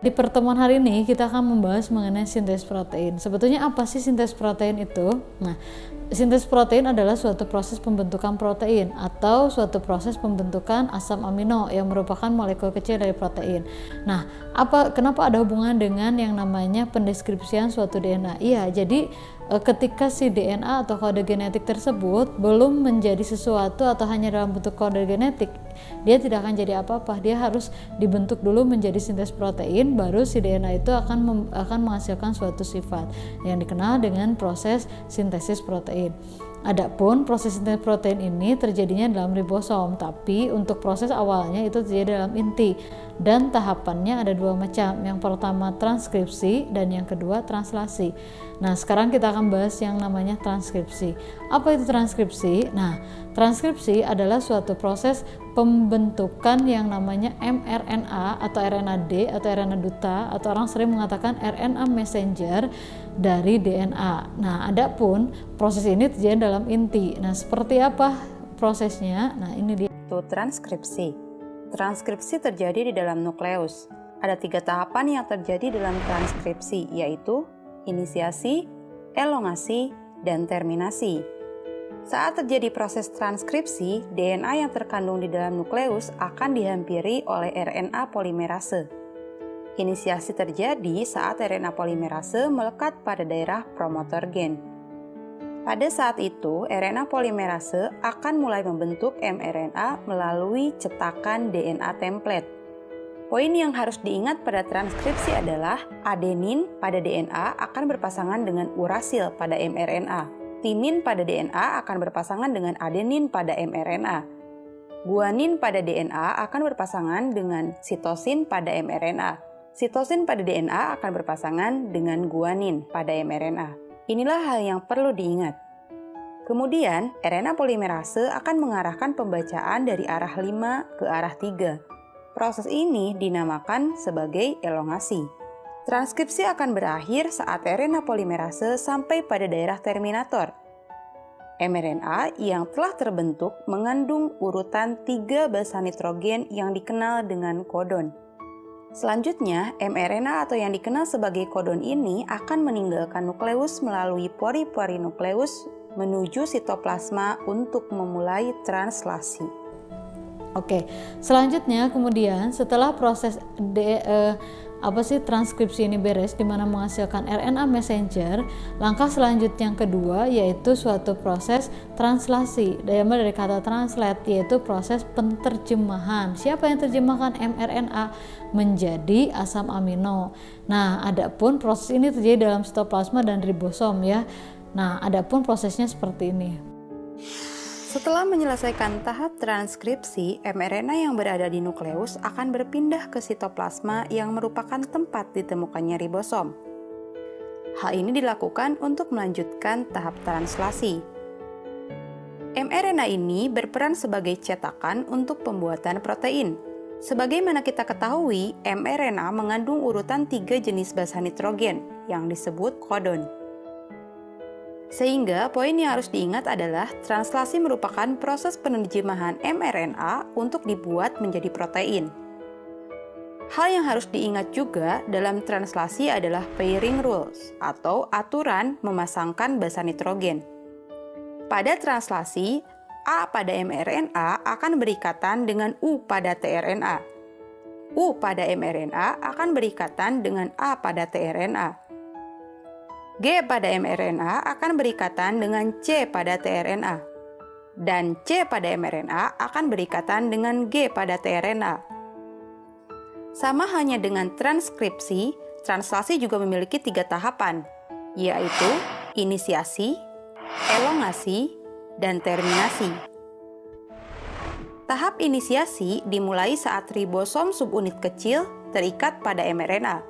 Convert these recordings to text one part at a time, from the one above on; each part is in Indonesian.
Di pertemuan hari ini kita akan membahas mengenai sintesis protein. Sebetulnya apa sih sintesis protein itu? Nah, sintesis protein adalah suatu proses pembentukan protein atau suatu proses pembentukan asam amino yang merupakan molekul kecil dari protein. Nah, kenapa ada hubungan dengan yang namanya pendeskripsian suatu DNA? Iya, jadi ketika si DNA atau kode genetik tersebut belum menjadi sesuatu atau hanya dalam bentuk kode genetik, dia tidak akan jadi apa-apa. Dia harus dibentuk dulu menjadi sintesis protein, baru si DNA itu akan menghasilkan suatu sifat yang dikenal dengan proses sintesis protein. Adapun proses sintesis protein ini terjadinya dalam ribosom, tapi untuk proses awalnya itu terjadi dalam inti, dan tahapannya ada dua macam. Yang pertama transkripsi dan yang kedua translasi. Nah, sekarang kita akan bahas yang namanya transkripsi. Apa itu transkripsi? Nah, transkripsi adalah suatu proses pembentukan yang namanya mRNA atau RNA-D atau RNA duta, atau orang sering mengatakan RNA messenger dari DNA. Nah, adapun proses ini terjadi dalam inti. Nah, seperti apa prosesnya? Nah, ini dia. Itu transkripsi. Transkripsi terjadi di dalam nukleus. Ada 3 tahapan yang terjadi dalam transkripsi, yaitu inisiasi, elongasi, dan terminasi. Saat terjadi proses transkripsi, DNA yang terkandung di dalam nukleus akan dihampiri oleh RNA polimerase. Inisiasi terjadi saat RNA polimerase melekat pada daerah promotor gen. Pada saat itu, RNA polimerase akan mulai membentuk mRNA melalui cetakan DNA template. Poin yang harus diingat pada transkripsi adalah adenin pada DNA akan berpasangan dengan urasil pada mRNA. Timin pada DNA akan berpasangan dengan adenin pada mRNA. Guanin pada DNA akan berpasangan dengan sitosin pada mRNA. Sitosin pada DNA akan berpasangan dengan guanin pada mRNA. Inilah hal yang perlu diingat. Kemudian, RNA polimerase akan mengarahkan pembacaan dari arah 5 ke arah 3. Proses ini dinamakan sebagai elongasi. Transkripsi akan berakhir saat RNA polimerase sampai pada daerah terminator. mRNA yang telah terbentuk mengandung urutan 3 basa nitrogen yang dikenal dengan kodon. Selanjutnya, mRNA atau yang dikenal sebagai kodon ini akan meninggalkan nukleus melalui pori-pori nukleus menuju sitoplasma untuk memulai translasi. Oke, selanjutnya kemudian setelah proses transkripsi ini beres, di mana menghasilkan RNA messenger, langkah selanjutnya yang kedua yaitu suatu proses translasi. Diambil dari kata translate, yaitu proses penterjemahan. Siapa yang terjemahkan mRNA menjadi asam amino? Nah, adapun proses ini terjadi dalam sitoplasma dan ribosom ya. Nah, adapun prosesnya seperti ini. Setelah menyelesaikan tahap transkripsi, mRNA yang berada di nukleus akan berpindah ke sitoplasma yang merupakan tempat ditemukannya ribosom. Hal ini dilakukan untuk melanjutkan tahap translasi. mRNA ini berperan sebagai cetakan untuk pembuatan protein. Sebagaimana kita ketahui, mRNA mengandung urutan 3 jenis basa nitrogen yang disebut kodon. Sehingga poin yang harus diingat adalah translasi merupakan proses penerjemahan mRNA untuk dibuat menjadi protein. Hal yang harus diingat juga dalam translasi adalah pairing rules atau aturan memasangkan basa nitrogen. Pada translasi, A pada mRNA akan berikatan dengan U pada tRNA. U pada mRNA akan berikatan dengan A pada tRNA. G pada mRNA akan berikatan dengan C pada tRNA. Dan C pada mRNA akan berikatan dengan G pada tRNA. Sama hanya dengan transkripsi, translasi juga memiliki 3 tahapan, yaitu inisiasi, elongasi, dan terminasi. Tahap inisiasi dimulai saat ribosom subunit kecil terikat pada mRNA.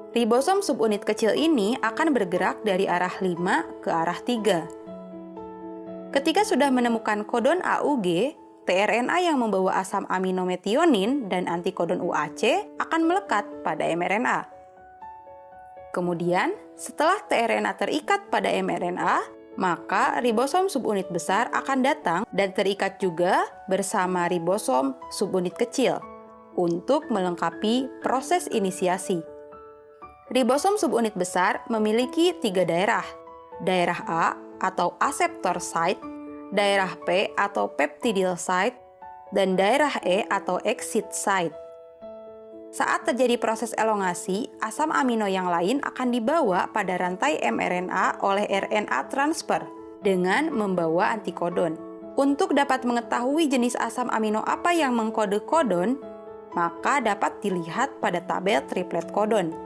Ribosom subunit kecil ini akan bergerak dari arah 5 ke arah 3. Ketika sudah menemukan kodon AUG, tRNA yang membawa asam amino metionin dan antikodon UAC akan melekat pada mRNA. Kemudian, setelah tRNA terikat pada mRNA, maka ribosom subunit besar akan datang dan terikat juga bersama ribosom subunit kecil. untuk melengkapi proses inisiasi. Ribosom subunit besar memiliki 3 daerah. Daerah A atau aseptor site, daerah P atau peptidyl site, dan daerah E atau exit site. Saat terjadi proses elongasi, asam amino yang lain akan dibawa pada rantai mRNA oleh RNA transfer dengan membawa antikodon. Untuk dapat mengetahui jenis asam amino apa yang mengkode kodon, maka dapat dilihat pada tabel triplet kodon.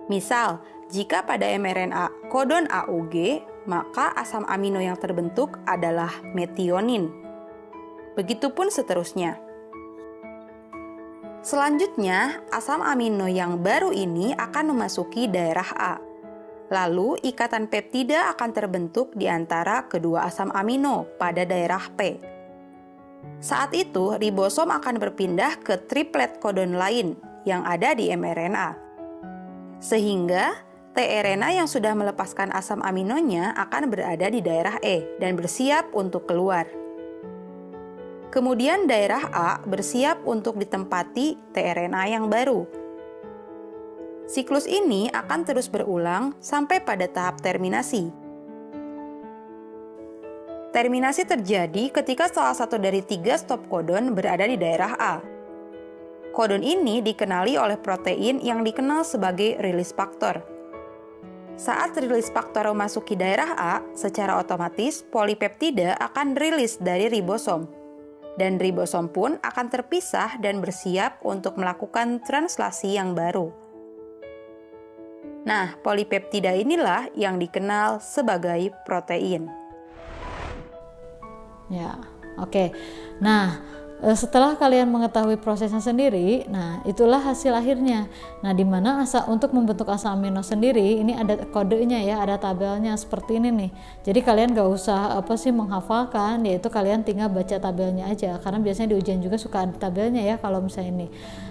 Misal, jika pada mRNA kodon AUG, maka asam amino yang terbentuk adalah metionin. Begitupun seterusnya. Selanjutnya, asam amino yang baru ini akan memasuki daerah A. Lalu, ikatan peptida akan terbentuk di antara kedua asam amino pada daerah P. Saat itu, ribosom akan berpindah ke triplet kodon lain yang ada di mRNA. Sehingga, tRNA yang sudah melepaskan asam aminonya akan berada di daerah E dan bersiap untuk keluar. Kemudian daerah A bersiap untuk ditempati tRNA yang baru. Siklus ini akan terus berulang sampai pada tahap terminasi. Terminasi terjadi ketika salah satu dari 3 stop kodon berada di daerah A. Kodon ini dikenali oleh protein yang dikenal sebagai release factor. Saat release faktor memasuki daerah A, secara otomatis polipeptida akan rilis dari ribosom. Dan ribosom pun akan terpisah dan bersiap untuk melakukan translasi yang baru. Nah, polipeptida inilah yang dikenal sebagai protein. Ya, oke. Nah, setelah kalian mengetahui prosesnya sendiri, nah itulah hasil akhirnya. Nah, di mana untuk membentuk asam amino sendiri, ini ada kodenya ya, ada tabelnya seperti ini nih. Jadi kalian gak usah menghafalkan, yaitu kalian tinggal baca tabelnya aja. Karena biasanya di ujian juga suka ada tabelnya ya kalau misalnya ini.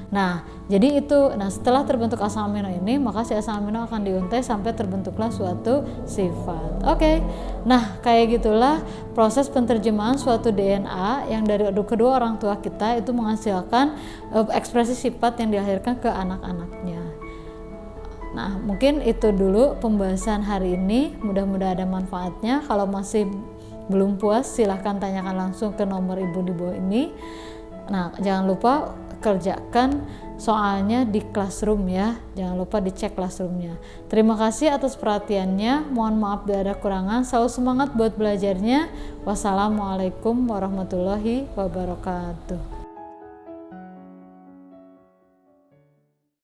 Nah, jadi itu. Nah, setelah terbentuk asam amino ini, maka si asam amino akan diuntai sampai terbentuklah suatu sifat. Oke. Nah, kayak gitulah proses penerjemahan suatu DNA yang dari kedua orang tua kita itu menghasilkan ekspresi sifat yang dilahirkan ke anak-anaknya. Nah, mungkin itu dulu pembahasan hari ini. Mudah-mudahan ada manfaatnya. Kalau masih belum puas, silahkan tanyakan langsung ke nomor ibu di bawah ini. Nah, jangan lupa kerjakan soalnya di classroom ya. Jangan lupa dicek classroomnya. Terima kasih atas perhatiannya. Mohon maaf bila ada kurangan. Selalu semangat buat belajarnya. Wassalamualaikum warahmatullahi wabarakatuh.